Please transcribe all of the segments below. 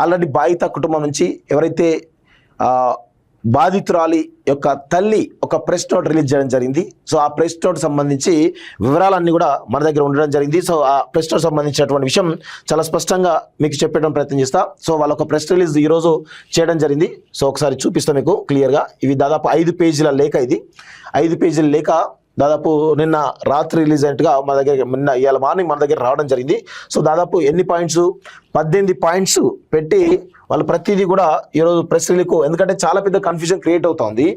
Already బాధిత కుటుంబం నుంచి ఎవరైతే బాధితురాలి యొక్క తల్లి ఒక ప్రెస్ నోట్ రిలీజ్ చేయడం జరిగింది. సో ఆ ప్రెస్ నోట్ సంబంధించి వివరాలన్నీ కూడా మన దగ్గర ఉండడం జరిగింది. సో ఆ ప్రెస్ నోట్ సంబంధించినటువంటి విషయం చాలా స్పష్టంగా మీకు చెప్పడం ప్రయత్నం చేస్తా. సో వాళ్ళ ఒక ప్రెస్ రిలీజ్ ఈరోజు చేయడం జరిగింది. సో ఒకసారి చూపిస్తాం మీకు క్లియర్గా. ఇవి దాదాపు 5 పేజీల లేఖ. ఇది 5 పేజీల లేఖ దాదాపు నిన్న రాత్రి రిలీజ్ అయినట్టుగా మన దగ్గర నిన్న ఇవాళ మార్నింగ్ మన దగ్గర రావడం జరిగింది. సో దాదాపు ఎన్ని పాయింట్స్ 18 పాయింట్స్ పెట్టి వాళ్ళు ప్రతిదీ కూడా ఈరోజు ప్రెస్ రిలీజ్, ఎందుకంటే చాలా పెద్ద కన్ఫ్యూజన్ క్రియేట్ అవుతుంది.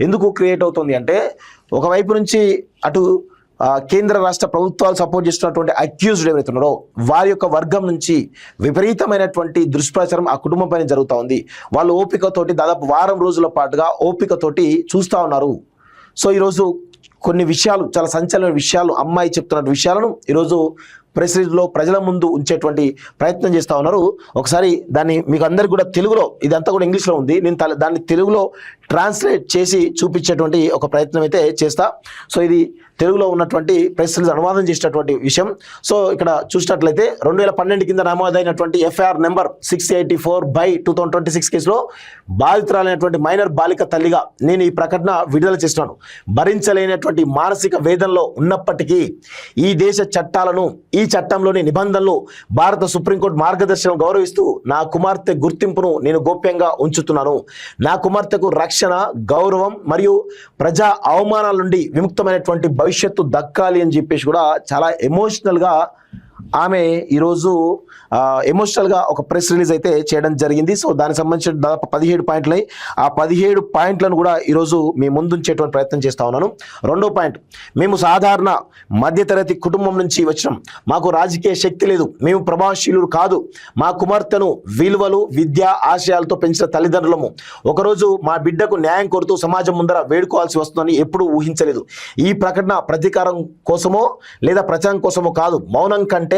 ఎందుకు క్రియేట్ అవుతుంది అంటే ఒకవైపు నుంచి అటు కేంద్ర రాష్ట్ర ప్రభుత్వాలు సపోర్ట్ చేస్తున్నటువంటి అక్యూజ్డ్ ఎవరైతే ఉన్నారో వారి యొక్క వర్గం నుంచి విపరీతమైనటువంటి దుష్ప్రచారం ఆ కుటుంబం పైన జరుగుతూ ఉంది. వాళ్ళు ఓపికతోటి దాదాపు వారం రోజుల పాటుగా ఓపికతోటి చూస్తూ ఉన్నారు. సో ఈరోజు కొన్ని విషయాలు, చాలా సంచలన విషయాలు, అమ్మాయి చెప్తున్న విషయాలను ఈరోజు ప్రెస్ రిలీజ్లో ప్రజల ముందు ఉంచేటువంటి ప్రయత్నం చేస్తూ ఉన్నారు. ఒకసారి దాన్ని మీకు అందరికీ కూడా తెలుగులో, ఇదంతా కూడా ఇంగ్లీష్లో ఉంది, నేను దాన్ని తెలుగులో ట్రాన్స్లేట్ చేసి చూపించేటువంటి ఒక ప్రయత్నం అయితే చేస్తా. సో ఇది తెలుగులో ఉన్నటువంటి ప్రెస్ రిలీజ్ అనువాదం చేసినటువంటి విషయం. సో ఇక్కడ చూసినట్లయితే 2012 కింద నమోదైనటువంటి ఎఫ్ఐఆర్ నెంబర్ 684/2026 కేసులో బాధితురాలైనటువంటి మైనర్ బాలిక తల్లిగా నేను ఈ ప్రకటన విడుదల చేస్తున్నాను. భరించలేనటువంటి మానసిక వేదనలో ఉన్నప్పటికీ ఈ దేశ చట్టాలను, ఈ చట్టంలోని నిబంధనలు, భారత సుప్రీంకోర్టు మార్గదర్శనం గౌరవిస్తూ నా కుమార్తె గుర్తింపును నేను గోప్యంగా ఉంచుతున్నాను. నా కుమార్తెకు రక్షణ, గౌరవం మరియు ప్రజా అవమానాల నుండి విముక్తమైనటువంటి భవిష్యత్తు దక్కాలి అని చెప్పేసి కూడా చాలా ఎమోషనల్గా ఆమె ఈరోజు ఎమోషనల్గా ఒక ప్రెస్ రిలీజ్ అయితే చేయడం జరిగింది. సో దానికి సంబంధించిన దాదాపు 17 పాయింట్లు. ఆ 17 పాయింట్లను కూడా ఈరోజు మీ ముందుంచేటువంటి ప్రయత్నం చేస్తూ ఉన్నాను. రెండో పాయింట్, మేము సాధారణ మధ్యతరగతి కుటుంబం నుంచి వచ్చినాం. మాకు రాజకీయ శక్తి లేదు, మేము ప్రభావశీలుడు కాదు. మా కుమార్తెను విలువలు, విద్యా ఆశయాలతో పెంచిన తల్లిదండ్రులము. ఒకరోజు మా బిడ్డకు న్యాయం కోరుతూ సమాజం ముందర వేడుకోవాల్సి వస్తుందని ఎప్పుడూ ఊహించలేదు. ఈ ప్రకటన ప్రతీకారం కోసమో లేదా ప్రచారం కోసమో కాదు. మౌనం కంటే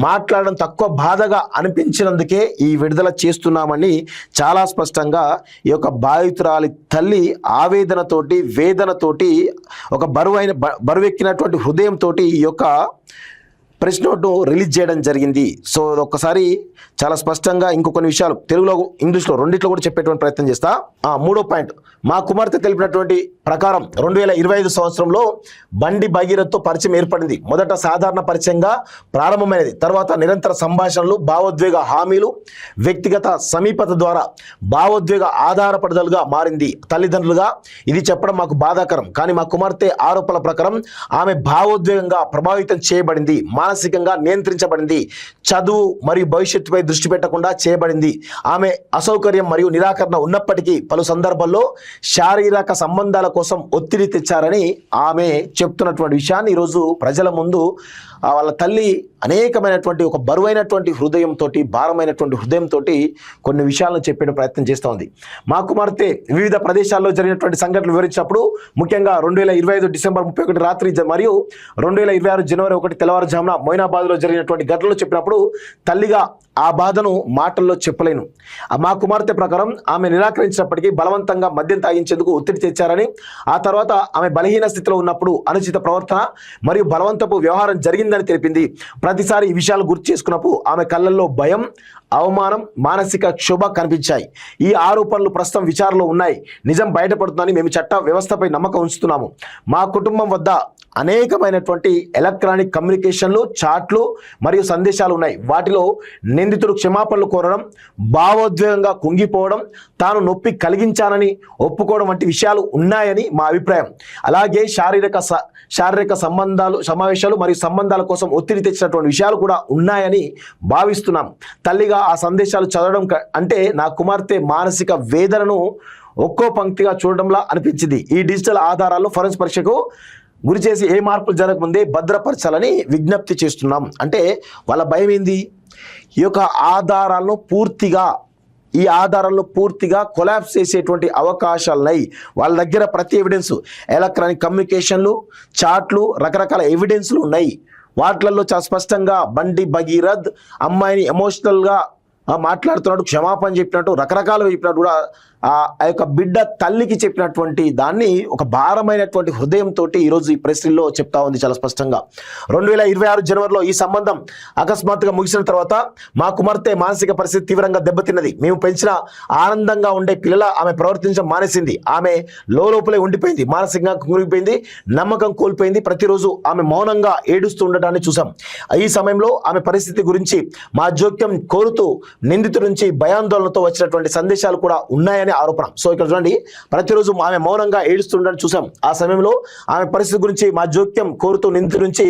మాట్లాడడం తక్కువ బాధగా అనిపించినందుకే ఈ విడుదల చేస్తున్నామని చాలా స్పష్టంగా ఈ యొక్క బాధితురాలి తల్లి ఆవేదనతోటి, వేదనతోటి, ఒక బరువెక్కినటువంటి హృదయంతో ఈ యొక్క ప్రెస్ నోట్ను రిలీజ్ చేయడం జరిగింది. సో ఒక్కసారి చాలా స్పష్టంగా ఇంకొన్ని విషయాలు తెలుగులో, ఇంగ్లీష్లో రెండిట్లో కూడా చెప్పేటువంటి ప్రయత్నం చేస్తా. మూడో పాయింట్, మా కుమార్తె తెలిపినటువంటి ప్రకారం 2025 సంవత్సరంలో బండి భగీరథ్తో పరిచయం ఏర్పడింది. మొదట సాధారణ పరిచయంగా ప్రారంభమైనది. తర్వాత నిరంతర సంభాషణలు, భావోద్వేగ హామీలు, వ్యక్తిగత సమీపత ద్వారా భావోద్వేగ ఆధారపడదలుగా మారింది. తల్లిదండ్రులుగా ఇది చెప్పడం మాకు బాధాకరం, కానీ మా కుమార్తె ఆరోపణల ప్రకారం ఆమె భావోద్వేగంగా ప్రభావితం చేయబడింది, మానసికంగా నియంత్రించబడింది, చదువు మరియు భవిష్యత్తుపై దృష్టి పెట్టకుండా చేయబడింది. ఆమె అసౌకర్యం మరియు నిరాకరణ ఉన్నప్పటికీ పలు సందర్భాల్లో శారీరక సంబంధాల కోసం ఒత్తిడి తెచ్చారని ఆమె చెప్తున్నటువంటి విషయాన్ని ఈరోజు ప్రజల ముందు వాళ్ళ తల్లి అనేకమైనటువంటి ఒక బరువైనటువంటి హృదయంతో, భారమైనటువంటి హృదయంతో కొన్ని విషయాలను చెప్పే ప్రయత్నం చేస్తూ ఉంది. మా కుమార్తె వివిధ ప్రదేశాల్లో జరిగినటువంటి సంఘటనలు వివరించినప్పుడు, ముఖ్యంగా 2025 డిసెంబర్ 31 రాత్రి మరియు 2026 జనవరి 1 తెల్లవారుజామున మొయినాబాద్లో జరిగినటువంటి ఘటనలు చెప్పినప్పుడు తల్లిగా ఆ బాధను మాటల్లో చెప్పలేను. మా కుమార్తె ప్రకారం ఆమె నిరాకరించినప్పటికీ బలవంతంగా మద్యం తాగించేందుకు ఒత్తిడి తెచ్చారని, ఆ తర్వాత ఆమె బలహీన స్థితిలో ఉన్నప్పుడు అనుచిత ప్రవర్తన మరియు బలవంతపు వ్యవహారం జరిగిందని తెలిపింది. ప్రతిసారి ఈ విషయాలు గుర్తు చేసుకున్నప్పుడు ఆమె కళ్ళల్లో భయం, అవమానం, మానసిక క్షోభ కనిపించాయి. ఈ ఆరోపణలు ప్రస్తుతం విచారణలో ఉన్నాయి. నిజం బయటపడుతుందని మేము చట్ట వ్యవస్థపై నమ్మకం ఉంచుతున్నాము. మా కుటుంబం వద్ద అనేకమైనటువంటి ఎలక్ట్రానిక్ కమ్యూనికేషన్లు, చాట్లు మరియు సందేశాలు ఉన్నాయి. వాటిలో నిందితుడు క్షమాపణలు కోరడం, భావోద్వేగంగా కుంగిపోవడం, తాను నొప్పి కలిగించానని ఒప్పుకోవడం వంటి విషయాలు ఉన్నాయని మా అభిప్రాయం. అలాగే శారీరక సమావేశాలు మరియు సంబంధాల కోసం ఒత్తిడి తెచ్చినటువంటి విషయాలు కూడా ఉన్నాయని భావిస్తున్నాం. తల్లిగా ఆ సందేశాలు చదవడం అంటే నా కుమార్తె మానసిక వేదనను ఒక్కో పంక్తిగా చూడడంలా అనిపించింది. ఈ డిజిటల్ ఆధారాలను ఫోరెన్సిక్ పరీక్షకు గురి చేసి ఏ మార్పులు జరగకముందే భద్రపరచాలని విజ్ఞప్తి చేస్తున్నాం. అంటే వాళ్ళ భయం ఏంది? ఈ యొక్క ఆధారాలను పూర్తిగా కొలాప్స్ చేసేటువంటి అవకాశాలున్నాయి. వాళ్ళ దగ్గర ప్రతి ఎవిడెన్స్, ఎలక్ట్రానిక్ కమ్యూనికేషన్లు, చాట్లు, రకరకాల ఎవిడెన్స్లు ఉన్నాయి. వాటిలలో చాలా స్పష్టంగా బండి భగీరథ్ అమ్మాయిని ఎమోషనల్గా మాట్లాడుతున్నాడు, క్షమాపణ చెప్పినట్టు రకరకాలు చెప్పినట్టు కూడా ఆ యొక్క బిడ్డ తల్లికి చెప్పినటువంటి దాన్ని ఒక భారమైనటువంటి హృదయంతో ఈరోజు ఈ ప్రెస్ రీల్లో చెప్తా ఉంది చాలా స్పష్టంగా. 2026 జనవరిలో ఈ సంబంధం అకస్మాత్తుగా ముగిసిన తర్వాత మా కుమార్తె మానసిక పరిస్థితి తీవ్రంగా దెబ్బతిన్నది. మేము పెంచిన ఆనందంగా ఉండే పిల్లల ఆమె ప్రవర్తించడం మానేసింది. ఆమె లోపలే ఉండిపోయింది, మానసికంగా కుమిలిపోయింది, నమ్మకం కోల్పోయింది. ప్రతిరోజు ఆమె మౌనంగా ఏడుస్తూ ఉండడాన్ని చూసాం. ఈ సమయంలో ఆమె పరిస్థితి గురించి మా జోక్యం కోరుతూ నిందితుడి నుంచి భయాందోళనతో వచ్చినటువంటి సందేశాలు కూడా ఉన్నాయని ఆరోపణ. సో ఇక్కడ చూడండి, ప్రతిరోజు ఆమె మౌనంగా ఏడుస్తుండని చూసాం. ఆ సమయంలో ఆమె పరిస్థితి గురించి మా జోక్యం కోరుతూ నిందితుడి నుంచి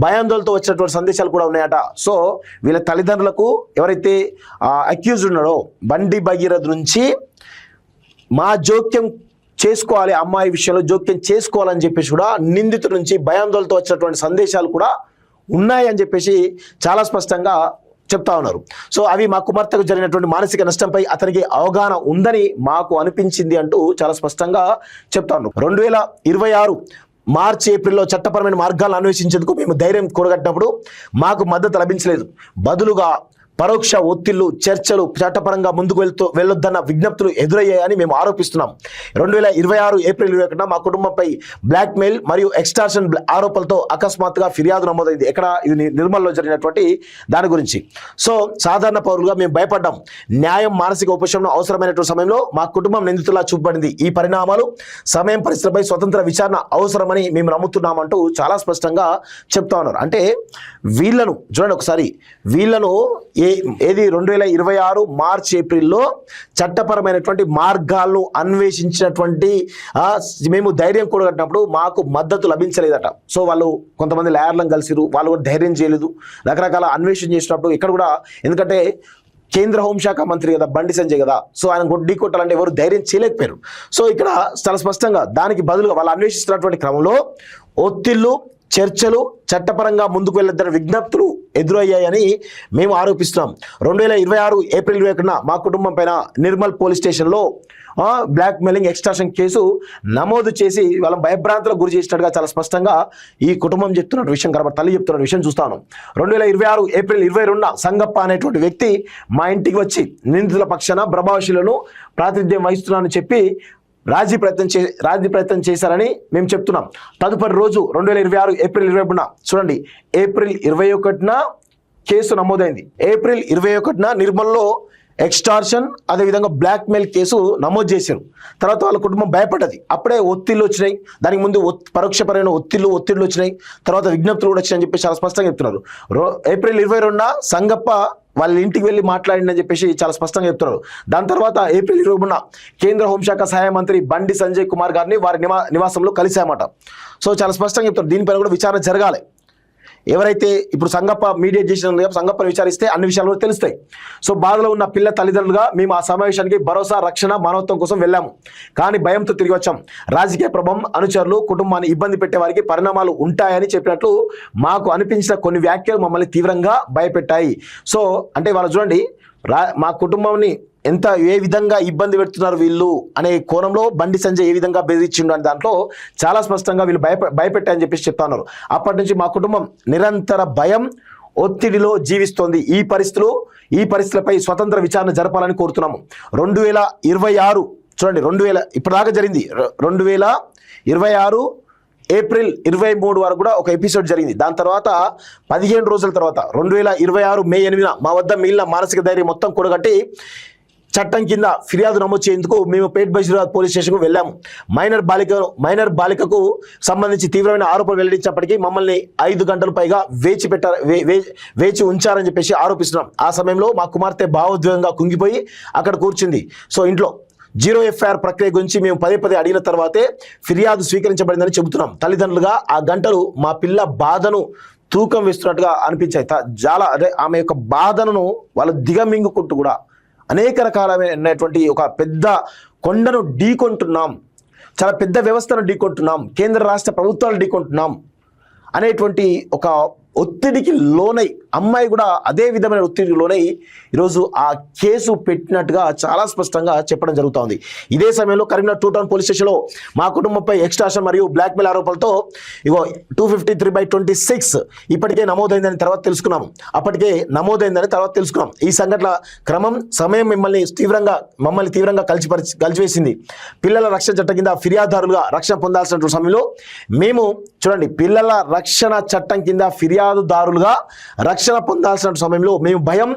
భయాందోళనతో వచ్చినటువంటి సందేశాలు కూడా ఉన్నాయట. సో వీళ్ళ తల్లిదండ్రులకు ఎవరైతే అక్యూజ్ ఉన్నాడో బండి భగీరథ్ నుంచి మా జోక్యం చేసుకోవాలి, అమ్మాయి విషయంలో జోక్యం చేసుకోవాలని చెప్పేసి కూడా నిందితుడి నుంచి భయాందోళనతో వచ్చినటువంటి సందేశాలు కూడా ఉన్నాయని చెప్పేసి చాలా స్పష్టంగా చెప్తా ఉన్నారు. సో అవి మా కుమార్తెకు జరిగినటువంటి మానసిక నష్టంపై అతనికి అవగాహన ఉందని మాకు అనిపించింది అంటూ చాలా స్పష్టంగా చెప్తా ఉన్నారు. 2026 మార్చి ఏప్రిల్లో చట్టపరమైన మార్గాలను అన్వేషించేందుకు మేము ధైర్యం కూడగట్టినప్పుడు మాకు మద్దతు లభించలేదు. బదులుగా పరోక్ష ఒత్తిళ్లు, చర్చలు, చట్టపరంగా ముందుకు వెళ్ళొద్దన్న విజ్ఞప్తులు ఎదురయ్యాయని మేము ఆరోపిస్తున్నాం. 2026 ఏప్రిల్ 21న మా కుటుంబంపై బ్లాక్మెయిల్ మరియు ఎక్స్టార్షన్ ఆరోపణలతో అకస్మాత్తుగా ఫిర్యాదు నమోదైంది. ఎక్కడ ఇది నిర్మల్లో జరిగినటువంటి దాని గురించి. సో సాధారణ పౌరులుగా మేము భయపడ్డాం. న్యాయం, మానసిక ఉపశమనం అవసరమైనటువంటి సమయంలో మా కుటుంబం నిందితులా చూపబడింది. ఈ పరిణామాలు సమయం, పరిస్థితులపై స్వతంత్ర విచారణ అవసరమని మేము నమ్ముతున్నామంటూ చాలా స్పష్టంగా చెప్తా ఉన్నారు. అంటే వీళ్ళను చూడండి ఒకసారి, వీళ్ళను ఏది 2026 మార్చి ఏప్రిల్లో చట్టపరమైనటువంటి మార్గాలను అన్వేషించినటువంటి మేము ధైర్యం కూడగట్టినప్పుడు మాకు మద్దతు లభించలేదట. సో వాళ్ళు కొంతమంది లాయర్లను కలిసిరు, వాళ్ళు కూడా ధైర్యం చేయలేదు, రకరకాల అన్వేషణ చేసినప్పుడు ఇక్కడ కూడా, ఎందుకంటే కేంద్ర హోంశాఖ మంత్రి కదా బండి సంజయ్ కదా, సో ఆయన ఢీ కొట్టాలంటే ఎవరు ధైర్యం చేయలేకపోయారు. సో ఇక్కడ చాలా స్పష్టంగా దానికి బదులుగా వాళ్ళు అన్వేషిస్తున్నటువంటి క్రమంలో ఒత్తిళ్లు, చర్చలు, చట్టపరంగా ముందుకు వెళ్ళొద్దన్న విజ్ఞప్తులు ఎదురయ్యాయని మేము ఆరోపిస్తున్నాం. 2026 ఏప్రిల్ 21న మా కుటుంబం పైన నిర్మల్ పోలీస్ స్టేషన్లో బ్లాక్మెయిలింగ్, ఎక్స్టార్షన్ కేసు నమోదు చేసి వాళ్ళని భయభ్రాంతులకు గురి చేసినట్టుగా చాలా స్పష్టంగా ఈ కుటుంబం చెప్తున్న విషయం కాబట్టి తల్లి చెప్తున్న విషయం చూస్తాను. 2026 ఏప్రిల్ 22న సంగప్ప అనేటువంటి వ్యక్తి మా ఇంటికి వచ్చి నిందితుల పక్షాన ప్రభావశీలను ప్రాతినిధ్యం వహిస్తున్నానని చెప్పి రాజీ ప్రయత్నం చేశారని మేము చెప్తున్నాం. తదుపరి రోజు 2026 ఏప్రిల్ 21న చూడండి, ఏప్రిల్ 21న కేసు నమోదైంది. ఏప్రిల్ 21న నిర్మల్లో ఎక్స్టార్షన్ అదేవిధంగా బ్లాక్మెయిల్ కేసు నమోదు చేశారు. తర్వాత వాళ్ళ కుటుంబం భయపడ్డది. అప్పుడే ఒత్తిళ్ళు వచ్చినాయి, దానికి ముందు పరోక్షపరమైన ఒత్తిళ్ళు వచ్చినాయి, తర్వాత విజ్ఞప్తులు కూడా వచ్చినాయని చెప్పి చాలా స్పష్టంగా చెప్తున్నారు. ఏప్రిల్ 22న సంగప్ప వాళ్ళ ఇంటికి వెళ్ళి మాట్లాడిందని చెప్పేసి చాలా స్పష్టంగా చెప్తున్నారు. దాని తర్వాత ఏప్రిల్ 20న కేంద్ర హోంశాఖ సహాయ మంత్రి బండి సంజయ్ కుమార్ గారిని వారి నివాసంలో కలిశామట. సో చాలా స్పష్టంగా చెప్తారు, దీనిపైన కూడా విచారణ జరగాలి. ఎవరైతే ఇప్పుడు సంగప్ప మీడియేట్ చేసిన సంగప్పని విచారిస్తే అన్ని విషయాలు కూడా తెలుస్తాయి. సో బాధలో ఉన్న పిల్ల తల్లిదండ్రులుగా మేము ఆ సమావేశానికి భరోసా, రక్షణ, మానవత్వం కోసం వెళ్ళాము. కానీ భయంతో తిరిగి వచ్చాం. రాజకీయ ప్రభావం, అనుచరులు, కుటుంబాన్ని ఇబ్బంది పెట్టే వారికి పరిణామాలు ఉంటాయని చెప్పినట్లు మాకు అనిపించిన కొన్ని వ్యాఖ్యలు మమ్మల్ని తీవ్రంగా భయపెట్టాయి. సో అంటే వాళ్ళు చూడండి, మా కుటుంబాన్ని ఏ విధంగా ఇబ్బంది పెడుతున్నారు వీళ్ళు అనే కోణంలో బండి సంజయ్ ఏ విధంగా బెదిరించిండు అనే దాంట్లో చాలా స్పష్టంగా వీళ్ళు భయపెట్టాయని చెప్పేసి చెప్తా ఉన్నారు. అప్పటి నుంచి మా కుటుంబం నిరంతర భయం, ఒత్తిడిలో జీవిస్తోంది. ఈ పరిస్థితులపై స్వతంత్ర విచారణ జరపాలని కోరుతున్నాము. 2026 చూడండి, ఇప్పటిదాకా జరిగింది 2026 ఏప్రిల్ 23 వరకు కూడా ఒక ఎపిసోడ్ జరిగింది. దాని తర్వాత 15 రోజుల తర్వాత 2026 మే 8న మా వద్ద మిగిలిన మానసిక ధైర్యం మొత్తం కూడగట్టి చట్టం కింద ఫిర్యాదు నమోదు చేసేందుకు మేము పేట్ బషీరాబాద్ పోలీస్ స్టేషన్కు వెళ్ళాము. మైనర్ బాలికకు సంబంధించి తీవ్రమైన ఆరోపణలు వెల్లడించినప్పటికీ మమ్మల్ని 5 గంటల పైగా వేచి ఉంచారని చెప్పేసి ఆరోపిస్తున్నాం. ఆ సమయంలో మా కుమార్తె భావోద్వేగంగా కుంగిపోయి అక్కడ కూర్చుంది. సో ఇంట్లో 0 FIR ప్రక్రియ గురించి మేము పదే అడిగిన తర్వాతే ఫిర్యాదు స్వీకరించబడిందని చెబుతున్నాం. తల్లిదండ్రులుగా ఆ గంటలు మా పిల్ల బాధను తూకం వేస్తున్నట్టుగా అనిపించాయి. చాలా ఆమె యొక్క బాధను వాళ్ళు దిగమింగుకుంటూ కూడా అనేక రకాలైనటువంటి ఒక పెద్ద కొండను ఢీకొంటున్నాం, చాలా పెద్ద వ్యవస్థను ఢీకొంటున్నాం, కేంద్ర రాష్ట్ర ప్రభుత్వాలు ఢీకొంటున్నాం అనేటువంటి ఒక ఒత్తిడికి లోనై అమ్మాయి కూడా అదే విధమైన ఒత్తిడిలోనే ఈరోజు ఆ కేసు పెట్టినట్టుగా చాలా స్పష్టంగా చెప్పడం జరుగుతోంది. ఇదే సమయంలో కరీంనగర్ 2 టౌన్ పోలీస్ స్టేషన్లో మా కుటుంబంపై ఎక్స్ట్రాషన్ మరియు బ్లాక్మెయిల్ ఆరోపణలతో 253/26 ఇప్పటికే నమోదైందని తర్వాత తెలుసుకున్నాం. ఈ సంఘటన సమయం మమ్మల్ని తీవ్రంగా కలిచివేసింది. పిల్లల రక్షణ చట్టం కింద ఫిర్యాదుదారులుగా రక్షణ పొందాల్సిన సమయంలో మేము చూడండి, పిల్లల రక్షణ చట్టం కింద ఫిర్యాదుదారులుగా రక్షణ పొందాల్సిన సమయంలో మేము భయం,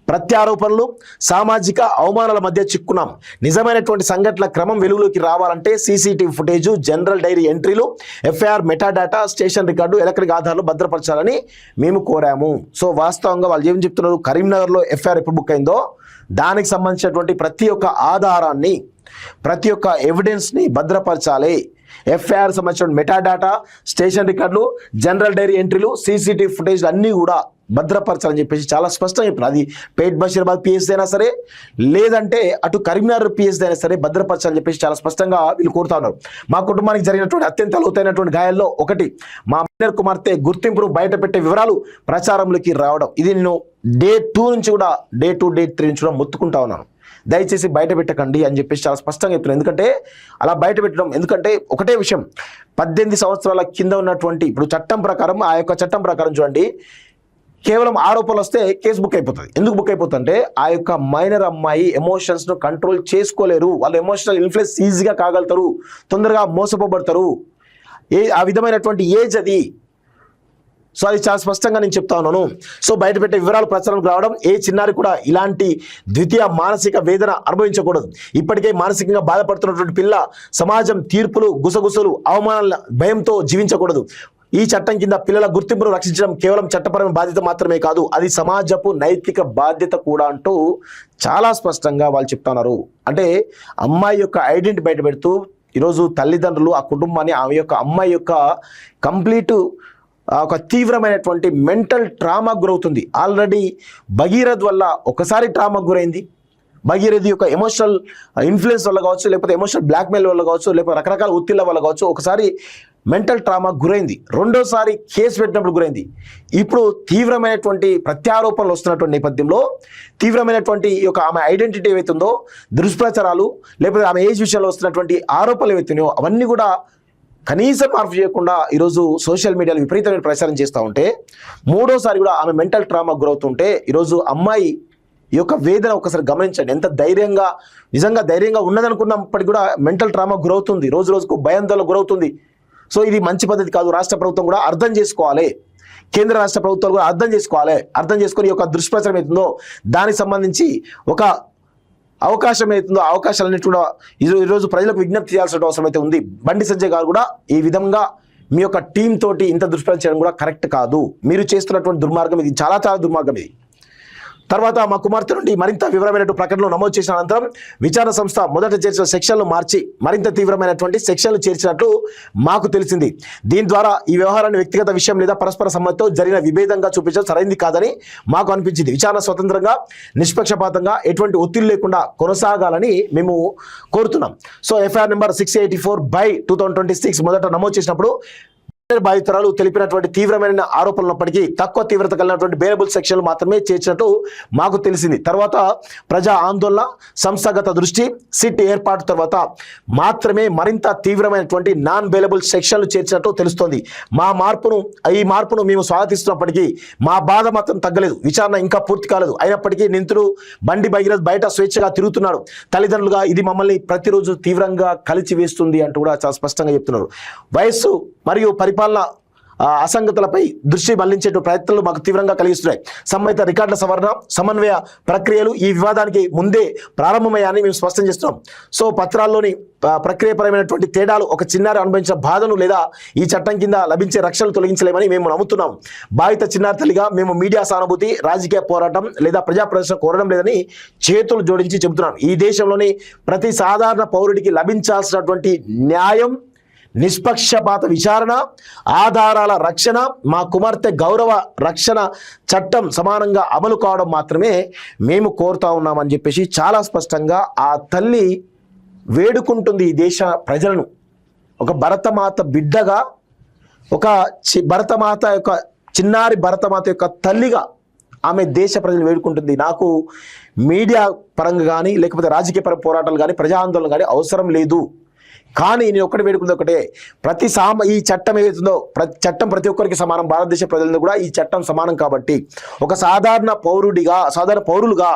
ప్రత్యారోపణలు, సామాజిక అవమానాల మధ్య చిక్కున్నాం. నిజమైనటువంటి సంఘటనల క్రమం వెలుగులోకి రావాలంటే సీసీటీవీ ఫుటేజ్, జనరల్ డైరీ ఎంట్రీలు, FIR metadata, station record, electric ఆధారాలు భద్రపరచాలని మేము కోరాము. సో వాస్తవంగా వాళ్ళు ఏం చెప్తున్నారు, కరీంనగర్లో ఎఫ్ఐఆర్ ఎప్పుడు బుక్ అయిందో దానికి సంబంధించినటువంటి ప్రతి ఒక్క ఆధారాన్ని, ప్రతి ఒక్క ఎవిడెన్స్ని భద్రపరచాలి. ఎఫ్ఐఆర్ సంబంధించిన మెటాడాటా, స్టేషన్ రికార్డులు, జనరల్ డైరీ ఎంట్రీలు, సీసీటీవీ ఫుటేజ్ అన్నీ కూడా భద్రపరచాలని చెప్పేసి చాలా స్పష్టంగా చెప్పినారు. అది పేట్ బషీరాబాద్ పిఎస్సీ అయినా సరే, లేదంటే అటు కరీంనగర్ పిఎస్సీ అయినా సరే భద్రపరచాలని చెప్పేసి చాలా స్పష్టంగా వీళ్ళు కోరుతా ఉన్నారు. మా కుటుంబానికి జరిగినటువంటి అత్యంత లోతైనటువంటి గాయాల్లో ఒకటి మా మైనర్ కుమార్తె గుర్తింపును బయటపెట్టే వివరాలు ప్రచారంలోకి రావడం. ఇది నేను డే 2 నుంచి కూడా డే 2, డే 3 నుంచి కూడా మొత్తుకుంటా ఉన్నాను. దయచేసి బయట పెట్టకండి అని చెప్పేసి చాలా స్పష్టంగా చెప్తున్నాను. ఎందుకంటే అలా బయట పెట్టడం, ఎందుకంటే ఒకటే విషయం, 18 సంవత్సరాల కింద ఉన్నటువంటి ఇప్పుడు చట్టం ప్రకారం, ఆ యొక్క చట్టం ప్రకారం చూడండి, కేవలం ఆరోపణలు వస్తే కేసు బుక్ అయిపోతుంది. ఎందుకు బుక్ అయిపోతుంది అంటే ఆ యొక్క మైనర్ అమ్మాయి ఎమోషన్స్ను కంట్రోల్ చేసుకోలేరు. వాళ్ళు ఎమోషనల్ ఇన్ఫ్లుయెన్స్ ఈజీగా కాగలుగుతారు, తొందరగా మోసపోబడతారు. ఆ విధమైనటువంటి ఏజ్ అది. సో అది చాలా స్పష్టంగా నేను చెప్తా ఉన్నాను. సో బయటపెట్టే వివరాలు ప్రచారంకు రావడం, ఏ చిన్నారి కూడా ఇలాంటి ద్వితీయ మానసిక వేదన అనుభవించకూడదు. ఇప్పటికే మానసికంగా బాధపడుతున్నటువంటి పిల్ల సమాజం తీర్పులు, గుసగుసలు, అవమానాల భయంతో జీవించకూడదు. ఈ చట్టం కింద పిల్లల గుర్తింపును రక్షించడం కేవలం చట్టపరమైన బాధ్యత మాత్రమే కాదు, అది సమాజపు నైతిక బాధ్యత కూడా అంటూ చాలా స్పష్టంగా వాళ్ళు చెప్తున్నారు. అంటే అమ్మాయి యొక్క ఐడెంటిటీ బయట పెడుతూ ఈరోజు తల్లిదండ్రులు ఆ కుటుంబాన్ని, ఆమె యొక్క అమ్మాయి యొక్క కంప్లీట్ ఒక తీవ్రమైనటువంటి మెంటల్ ట్రామాకు గురవుతుంది. ఆల్రెడీ భగీరథ్ వల్ల ఒకసారి ట్రామాకు గురైంది. భగీరథి యొక్క ఎమోషనల్ ఇన్ఫ్లుయెన్స్ వల్ల కావచ్చు, లేకపోతే ఎమోషనల్ బ్లాక్మెయిల్ వల్ల కావచ్చు, లేకపోతే రకరకాల ఒత్తిళ్ల వల్ల కావచ్చు, ఒకసారి మెంటల్ ట్రామాకు గురైంది. రెండోసారి కేసు పెట్టినప్పుడు గురైంది. ఇప్పుడు తీవ్రమైనటువంటి ప్రత్యారోపణలు వస్తున్నటువంటి నేపథ్యంలో తీవ్రమైనటువంటి ఈ యొక్క ఆమె ఐడెంటిటీ ఏవైతుందో, దుష్ప్రచారాలు, లేకపోతే ఆమె ఏజ్ విషయంలో వస్తున్నటువంటి ఆరోపణలు ఏవైతున్నాయో అవన్నీ కూడా కనీసం మార్పు చేయకుండా ఈరోజు సోషల్ మీడియాలో విపరీతమైన ప్రచారం చేస్తూ ఉంటే, మూడోసారి కూడా ఆమె మెంటల్ ట్రామాకు గురవుతుంటే ఈరోజు అమ్మాయి ఈ యొక్క వేదన ఒకసారి గమనించండి. ఎంత నిజంగా ధైర్యంగా ఉన్నదనుకున్నప్పటికీ కూడా మెంటల్ ట్రామాకు గురవుతుంది, రోజు రోజుకు భయాందోళనకు గురవుతుంది. సో ఇది మంచి పద్ధతి కాదు. రాష్ట్ర ప్రభుత్వం కూడా అర్థం చేసుకోవాలి, కేంద్ర రాష్ట్ర ప్రభుత్వాలు కూడా అర్థం చేసుకొని ఈ యొక్క దుష్ప్రచారం అవుతుందో దానికి సంబంధించి ఒక అవకాశం అవుతుందో అవకాశాలన్నిటి కూడా ఈరోజు ప్రజలకు విజ్ఞప్తి చేయాల్సిన అవసరం అయితే ఉంది. బండి సంజయ్ గారు కూడా ఈ విధంగా మీ యొక్క టీం తోటి ఇంత దుష్ప్రచారం చేయడం కూడా కరెక్ట్ కాదు. మీరు చేస్తున్నటువంటి దుర్మార్గం ఇది, చాలా దుర్మార్గం ఇది. తర్వాత మా కుమార్తె నుండి మరింత వివరమైనటువంటి ప్రకటనలు నమోదు చేసిన అనంతరం విచారణ సంస్థ మొదట చేర్చిన సెక్షన్లు మార్చి మరింత తీవ్రమైనటువంటి సెక్షన్లు చేర్చినట్లు మాకు తెలిసింది. దీని ద్వారా ఈ వ్యవహారాన్ని వ్యక్తిగత విషయం లేదా పరస్పర సమ్మతితో జరిగిన విభేదంగా చూపించడం సరైంది కాదని మాకు అనిపించింది. విచారణ స్వతంత్రంగా, నిష్పక్షపాతంగా, ఎటువంటి ఒత్తిడి లేకుండా కొనసాగాలని మేము కోరుతున్నాం. సో ఎఫ్ఐఆర్ నెంబర్ 684/2026 మొదట నమోదు చేసినప్పుడు బాధితురాలు తెలిపినటువంటి తీవ్రమైన ఆరోపణలున్నప్పటికీ తక్కువ తీవ్రత కలిగినటువంటి బేరబుల్ సెక్షన్లు మాత్రమే చేర్చినట్టు మాకు తెలిసింది. తర్వాత ప్రజా ఆందోళన, సంస్థాగత దృష్టి, సిట్ ఏర్పాటు తర్వాత మాత్రమే మరింత తీవ్రమైనటువంటి నాన్ బేలబుల్ సెక్షన్లు చేర్చినట్టు తెలుస్తోంది. ఈ మార్పును మేము స్వాగతిస్తున్నప్పటికీ మా బాధ మాత్రం తగ్గలేదు. విచారణ ఇంకా పూర్తి కాలేదు. అయినప్పటికీ నిందితుడు బండి భగీరథ్ బయట స్వేచ్ఛగా తిరుగుతున్నాడు. తల్లిదండ్రులుగా ఇది మమ్మల్ని ప్రతిరోజు తీవ్రంగా కలిచివేస్తుంది అంటూ కూడా చాలా స్పష్టంగా చెప్తున్నారు. వయస్సు మరియు పరిపాలన అసంగతులపై దృష్టి మళ్లించే ప్రయత్నాలు మాకు తీవ్రంగా కలిగిస్తున్నాయి. సంబంధిత రికార్డుల సవరణ, సమన్వయ ప్రక్రియలు ఈ వివాదానికి ముందే ప్రారంభమయ్యాయని మేము స్పష్టం చేస్తున్నాం. సో పత్రాల్లోని ప్రక్రియపరమైనటువంటి తేడాలు ఒక చిన్నారి అనుభవించిన బాధను లేదా ఈ చట్టం కింద లభించే రక్షణలు తొలగించలేమని మేము నమ్ముతున్నాం. బాధిత చిన్నారి తల్లిగా మేము మీడియా సానుభూతి, రాజకీయ పోరాటం లేదా ప్రజా ప్రదర్శన కోరడం లేదని చేతులు జోడించి చెబుతున్నాం. ఈ దేశంలోని ప్రతి సాధారణ పౌరుడికి లభించాల్సినటువంటి న్యాయం, నిష్పక్షపాత విచారణ, ఆధారాల రక్షణ, మా కుమార్తె గౌరవ రక్షణ చట్టం సమానంగా అమలు కావడం మాత్రమే మేము కోరుతా ఉన్నామని చెప్పేసి చాలా స్పష్టంగా ఆ తల్లి వేడుకుంటుంది ఈ దేశ ప్రజలను. ఒక భరతమాత బిడ్డగా, ఒక భరతమాత యొక్క చిన్నారి భరతమాత యొక్క తల్లిగా ఆమె దేశ ప్రజలు వేడుకుంటుంది, నాకు మీడియా పరంగా కానీ లేకపోతే రాజకీయ పర పోరాటాలు కానీ ప్రజా ఆందోళన కానీ అవసరం లేదు. కానీ నేను ఒక్కటి వేడుకుంది ఒకటే, ఈ చట్టం ఏదైతుందో చట్టం ప్రతి ఒక్కరికి సమానం, భారతదేశ ప్రజలందరూ కూడా ఈ చట్టం సమానం. కాబట్టి ఒక సాధారణ పౌరులుగా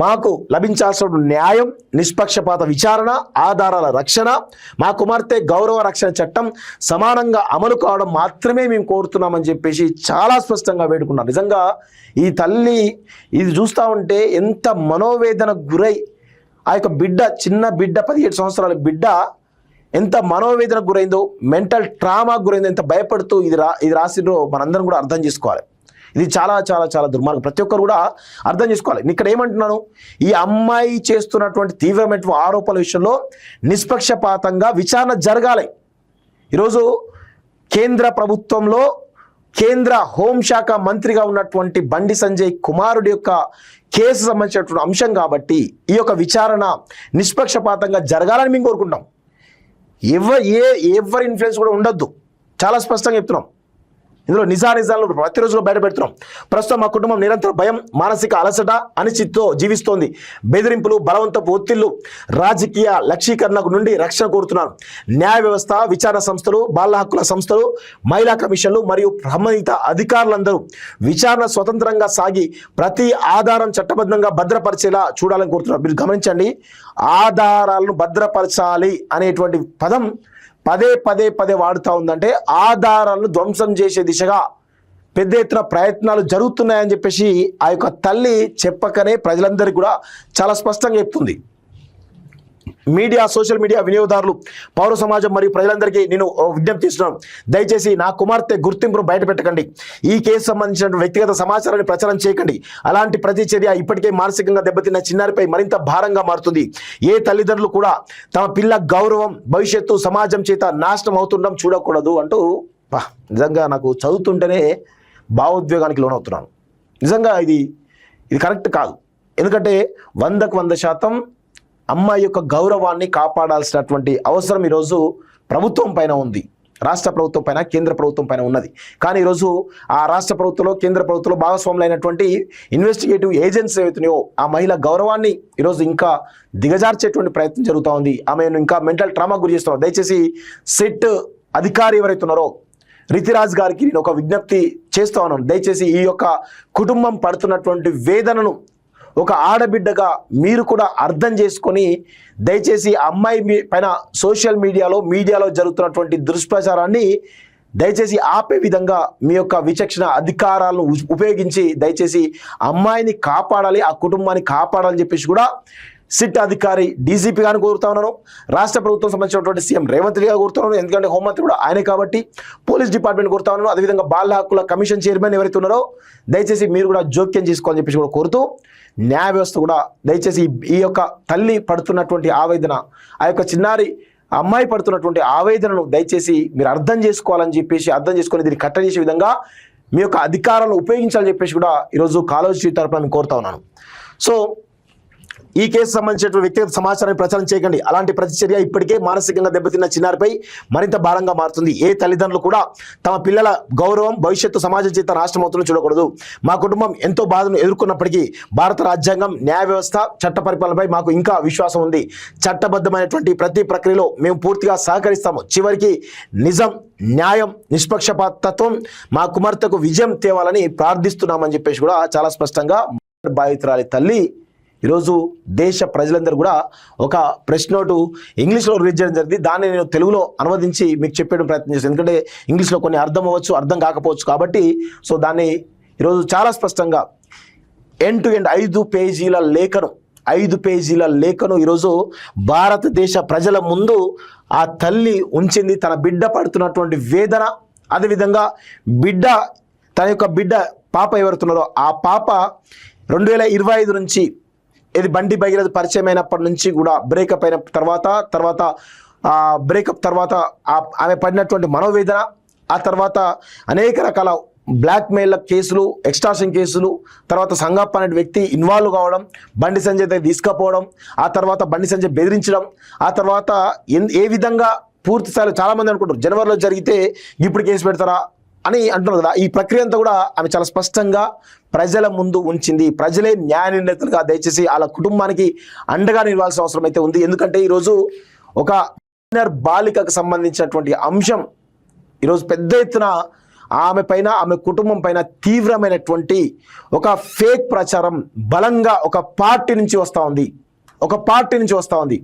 మాకు లభించాల్సిన న్యాయం, నిష్పక్షపాత విచారణ, ఆధారాల రక్షణ, మా కుమార్తె గౌరవ రక్షణ చట్టం సమానంగా అమలు కావడం మాత్రమే మేము కోరుతున్నామని చెప్పేసి చాలా స్పష్టంగా వేడుకున్నారు. నిజంగా ఈ తల్లి ఇది చూస్తూ ఉంటే ఎంత మనోవేదన గురై, ఆ యొక్క బిడ్డ, చిన్న బిడ్డ, 17 సంవత్సరాల బిడ్డ ఎంత మనోవేదనకు గురైందో, మెంటల్ ట్రామాకు గురైందో, ఎంత భయపడుతూ ఇది రాసిండ్రో మనందరం కూడా అర్థం చేసుకోవాలి. ఇది చాలా చాలా చాలా దుర్మార్గం. ప్రతి ఒక్కరు కూడా అర్థం చేసుకోవాలి. నేను ఇక్కడ ఏమంటున్నాను, ఈ అమ్మాయి చేస్తున్నటువంటి తీవ్రమైన ఆరోపణల విషయంలో నిష్పక్షపాతంగా విచారణ జరగాలి. ఈరోజు కేంద్ర ప్రభుత్వంలో కేంద్ర హోంశాఖ మంత్రిగా ఉన్నటువంటి బండి సంజయ్ కుమారుడి యొక్క కేసు సంబంధించినటువంటి అంశం కాబట్టి ఈ యొక్క విచారణ నిష్పక్షపాతంగా జరగాలని మేము కోరుకుంటాం. ఎవరి ఇన్ఫ్లుయెన్స్ కూడా ఉండొద్దు, చాలా స్పష్టంగా చెప్తున్నాం. ఇందులో నిజాలు ప్రతిరోజు బయట పెడుతున్నాం. ప్రస్తుతం మా కుటుంబం నిరంతర భయం, మానసిక అలసట, అనిశ్చితితో జీవిస్తోంది. బెదిరింపులు, బలవంతపు ఒత్తిళ్లు, రాజకీయ లక్ష్యీకరణ నుండి రక్షణ కోరుతున్నాను. న్యాయ వ్యవస్థ, విచారణ సంస్థలు, బాల హక్కుల సంస్థలు, మహిళా కమిషన్లు మరియు సంబంధిత అధికారులందరూ విచారణ స్వతంత్రంగా సాగి ప్రతి ఆధారం చట్టబద్ధంగా భద్రపరిచేలా చూడాలని కోరుతున్నారు. మీరు గమనించండి, ఆధారాలను భద్రపరచాలి అనేటువంటి పదం పదే వాడుతూ ఉందంటే ఆధారాలను ధ్వంసం చేసే దిశగా పెద్ద ఎత్తున ప్రయత్నాలు జరుగుతున్నాయని చెప్పేసి ఆ యొక్క తల్లి చెప్పకనే ప్రజలందరికీ కూడా చాలా స్పష్టంగా చెప్తుంది. మీడియా, సోషల్ మీడియా వినియోగదారులు, పౌర సమాజం మరియు ప్రజలందరికీ నేను విజ్ఞప్తి చేస్తున్నాను, దయచేసి నా కుమార్తె గుర్తింపును బయటపెట్టకండి. ఈ కేసు సంబంధించిన వ్యక్తిగత సమాచారాన్ని ప్రచారం చేయకండి. అలాంటి ప్రతి చర్య ఇప్పటికే మానసికంగా దెబ్బతిన్న చిన్నారిపై మరింత భారంగా మారుతుంది. ఏ తల్లిదండ్రులు కూడా తమ పిల్ల గౌరవం, భవిష్యత్తు సమాజం చేత నాశనం అవుతుండడం చూడకూడదు అంటూ నిజంగా నాకు చదువుతుంటేనే భావోద్వేగానికి లోనవుతున్నాను. నిజంగా ఇది కరెక్ట్ కాదు. ఎందుకంటే 100% అమ్మాయి యొక్క గౌరవాన్ని కాపాడాల్సినటువంటి అవసరం ఈరోజు ప్రభుత్వం పైన ఉంది, రాష్ట్ర ప్రభుత్వం పైన, కేంద్ర ప్రభుత్వం పైన ఉన్నది. కానీ ఈరోజు ఆ రాష్ట్ర ప్రభుత్వంలో, కేంద్ర ప్రభుత్వంలో భాగస్వాములైనటువంటి ఇన్వెస్టిగేటివ్ ఏజెన్సీ ఏవైతున్నాయో ఆ మహిళ గౌరవాన్ని ఈరోజు ఇంకా దిగజార్చేటువంటి ప్రయత్నం జరుగుతూ ఉంది. ఆమెను ఇంకా మెంటల్ ట్రామా గురి చేస్తున్నారు. దయచేసి సిట్ అధికారి ఎవరైతే ఉన్నారో రితిరాజ్ గారికి నేను ఒక విజ్ఞప్తి చేస్తూ ఉన్నాను. దయచేసి ఈ యొక్క కుటుంబం పడుతున్నటువంటి వేదనను ఒక ఆడబిడ్డగా మీరు కూడా అర్థం చేసుకొని దయచేసి అమ్మాయి పైన సోషల్ మీడియాలో జరుగుతున్నటువంటి దుష్ప్రచారాన్ని దయచేసి ఆపే విధంగా మీ యొక్క విచక్షణ అధికారాలను ఉపయోగించి దయచేసి అమ్మాయిని కాపాడాలి, ఆ కుటుంబాన్ని కాపాడాలని చెప్పేసి కూడా సిట్ అధికారి డీజీపీ గారిని కోరుతా ఉన్నాను. రాష్ట్ర ప్రభుత్వం సంబంధించినటువంటి సీఎం రేవంత్ రెడ్డి గారు కోరుతా ఉన్నాను, ఎందుకంటే హోంమంత్రి కూడా ఆయనే కాబట్టి. పోలీస్ డిపార్ట్మెంట్ కోరుతా ఉన్నాను. అదేవిధంగా బాల హక్కుల కమిషన్ చైర్మన్ ఎవరైతే ఉన్నారో దయచేసి మీరు కూడా జోక్యం చేసుకోవాలని చెప్పేసి కూడా కోరుతూ, న్యాయ వ్యవస్థ కూడా దయచేసి ఈ యొక్క తల్లి పడుతున్నటువంటి ఆవేదన, ఆ యొక్క చిన్నారి అమ్మాయి పడుతున్నటువంటి ఆవేదనను దయచేసి మీరు అర్థం చేసుకోవాలని చెప్పేసి, అర్థం చేసుకొని దీన్ని కట్టడి చేసే విధంగా మీ యొక్క అధికారాలను ఉపయోగించాలని చెప్పేసి కూడా ఈరోజు కాలేజీ తరపున నేను కోరుతా ఉన్నాను. సో ఈ కేసు సంబంధించిన వ్యక్తిగత సమాచారాన్ని ప్రచారం చేయకండి. అలాంటి ప్రతిచర్య ఇప్పటికే మానసికంగా దెబ్బతిన్న చిన్నారిపై మరింత భారంగా మారుతుంది. ఏ తల్లిదండ్రులు కూడా తమ పిల్లల గౌరవం, భవిష్యత్తు సమాజం చేత నాశనం అవుతుందని చూడకూడదు. మా కుటుంబం ఎంతో బాధను ఎదుర్కొన్నప్పటికీ భారత రాజ్యాంగం, న్యాయ వ్యవస్థ, చట్ట పరిపాలనపై మాకు ఇంకా విశ్వాసం ఉంది. చట్టబద్ధమైనటువంటి ప్రతి ప్రక్రియలో మేము పూర్తిగా సహకరిస్తాము. చివరికి నిజం, న్యాయం, నిష్పక్షపాతత్వం మా కుమార్తెకు విజయం తేవాలని ప్రార్థిస్తున్నామని చెప్పేసి కూడా చాలా స్పష్టంగా బాధితురాలి తల్లి ఈరోజు దేశ ప్రజలందరూ కూడా ఒక ప్రెస్ నోటు ఇంగ్లీష్లో రిలీజ్ చేయడం జరిగింది. దాన్ని నేను తెలుగులో అనువదించి మీకు చెప్పేయడం ప్రయత్నం చేస్తాను. ఎందుకంటే ఇంగ్లీష్లో కొన్ని అర్థం అవ్వచ్చు, అర్థం కాకపోవచ్చు కాబట్టి. సో దాన్ని ఈరోజు చాలా స్పష్టంగా ఎండ్ టు ఎండ్ 5 పేజీల లేఖను ఈరోజు భారతదేశ ప్రజల ముందు ఆ తల్లి ఉంచింది. తన బిడ్డ పడుతున్నటువంటి వేదన, అదేవిధంగా తన యొక్క బిడ్డ పాప ఎవరుతున్నారో ఆ పాప 2025 నుంచి ఇది బండి భగీరథ పరిచయం అయినప్పటి నుంచి కూడా బ్రేకప్ అయిన తర్వాత ఆమె పడినటువంటి మనోవేదన, ఆ తర్వాత అనేక రకాల బ్లాక్మెయిల్ కేసులు, ఎక్స్టార్షన్ కేసులు, తర్వాత సంగప్ప అనే వ్యక్తి ఇన్వాల్వ్ కావడం, బండి సంజయ్ దగ్గర తీసుకుపోవడం, ఆ తర్వాత బండి సంజయ్ బెదిరించడం, ఆ తర్వాత ఏ విధంగా పూర్తి స్థాయిలో చాలామంది అనుకుంటారు జనవరిలో జరిగితే ఇప్పుడు కేసు పెడతారా, అని అంటున్నారు కదా, ఈ ప్రక్రియ అంతా కూడా ఆమె చాలా స్పష్టంగా ప్రజల ముందు ఉంచింది. ప్రజలే న్యాయ నిర్ణేతలుగా దయచేసి వాళ్ళ కుటుంబానికి అండగా నిలవాల్సిన అవసరం అయితే ఉంది. ఎందుకంటే ఈరోజు ఒక మైనర్ బాలికకు సంబంధించినటువంటి అంశం ఈరోజు పెద్ద ఎత్తున ఆమె పైన, ఆమె కుటుంబం పైన తీవ్రమైనటువంటి ఒక ఫేక్ ప్రచారం బలంగా ఒక పార్టీ నుంచి వస్తూ ఉంది.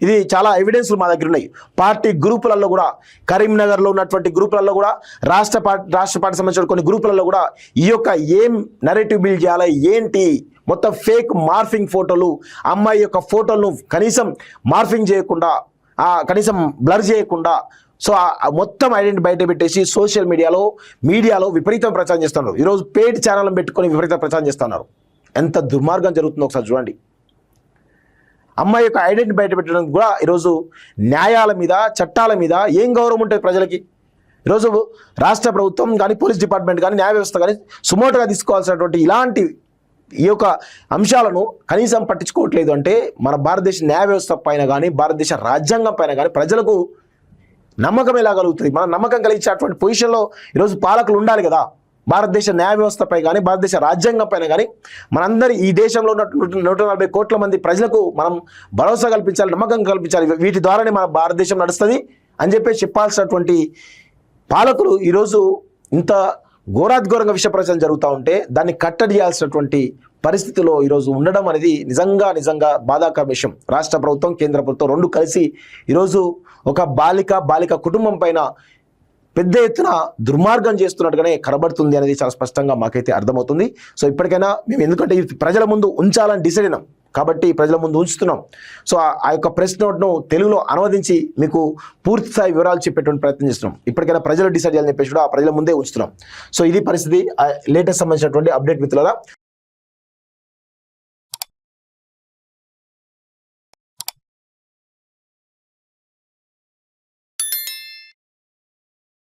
ఇది చాలా ఎవిడెన్స్లు మా దగ్గర ఉన్నాయి. పార్టీ గ్రూపులలో కూడా, కరీంనగర్లో ఉన్నటువంటి గ్రూపులలో కూడా, రాష్ట్ర పార్టీ సంబంధించిన కొన్ని గ్రూపులలో కూడా ఈ యొక్క ఏం నరేటివ్ బిల్డ్ చేయాలి, ఏంటి మొత్తం ఫేక్ మార్ఫింగ్ ఫోటోలు, అమ్మాయి యొక్క ఫోటోలను కనీసం మార్ఫింగ్ చేయకుండా, కనీసం బ్లర్ చేయకుండా, సో మొత్తం ఐడెంటిటీ బయట పెట్టేసి సోషల్ మీడియాలో విపరీతం ప్రచారం చేస్తున్నారు. ఈరోజు పేడ్ ఛానల్ పెట్టుకొని విపరీతం ప్రచారం చేస్తున్నారు. ఎంత దుర్మార్గం జరుగుతుందో ఒకసారి చూడండి. అమ్మాయి యొక్క ఐడెంటిటీ బయట పెట్టడానికి కూడా ఈరోజు న్యాయాల మీద, చట్టాల మీద ఏం గౌరవం ఉంటుంది ప్రజలకి? ఈరోజు రాష్ట్ర ప్రభుత్వం కానీ, పోలీస్ డిపార్ట్మెంట్ కానీ, న్యాయ వ్యవస్థ కానీ సుమోటుగా తీసుకోవాల్సినటువంటి ఇలాంటి ఈ యొక్క అంశాలను కనీసం పట్టించుకోవట్లేదు అంటే మన భారతదేశ న్యాయ వ్యవస్థ పైన కానీ, భారతదేశ రాజ్యాంగం పైన కానీ ప్రజలకు నమ్మకం ఎలా కలుగుతుంది? మన నమ్మకం కలిగించేటువంటి పొజిషన్లో ఈరోజు పాలకులు ఉండాలి కదా. భారతదేశ న్యాయ వ్యవస్థపై కానీ, భారతదేశ రాజ్యాంగం పైన కానీ మనందరి ఈ దేశంలో ఉన్న 140 కోట్ల మంది ప్రజలకు మనం భరోసా కల్పించాలి, నమ్మకం కల్పించాలి. వీటి ద్వారానే మన భారతదేశం నడుస్తుంది అని చెప్పి చెప్పాల్సినటువంటి పాలకులు ఈరోజు ఇంత ఘోరాద్ఘోరంగా విష ప్రచారం జరుగుతూ ఉంటే దాన్ని కట్టడి చేయాల్సినటువంటి పరిస్థితిలో ఈరోజు ఉండడం అనేది నిజంగా బాధాకర విషయం. రాష్ట్ర ప్రభుత్వం, కేంద్ర ప్రభుత్వం రెండు కలిసి ఈరోజు ఒక బాలిక కుటుంబం పైన పెద్ద ఎత్తున దుర్మార్గం చేస్తున్నట్టుగానే కనబడుతుంది అనేది చాలా స్పష్టంగా మాకైతే అర్థమవుతుంది. సో ఇప్పటికైనా మేము, ఎందుకంటే ప్రజల ముందు ఉంచాలని డిసైడ్ అయినాం కాబట్టి ప్రజల ముందు ఉంచుతున్నాం. సో ఆ యొక్క ప్రెస్ నోట్ను తెలుగులో అనువదించి మీకు పూర్తి స్థాయి వివరాలు చెప్పేటువంటి ప్రయత్నం చేస్తున్నాం. ఇప్పటికైనా ప్రజలు డిసైడ్ చేయాలని చెప్పేసి కూడా ఆ ప్రజల ముందే ఉంచుతున్నాం. సో ఇది పరిస్థితి. లేటెస్ట్ సంబంధించినటువంటి అప్డేట్ మిత్రులారా.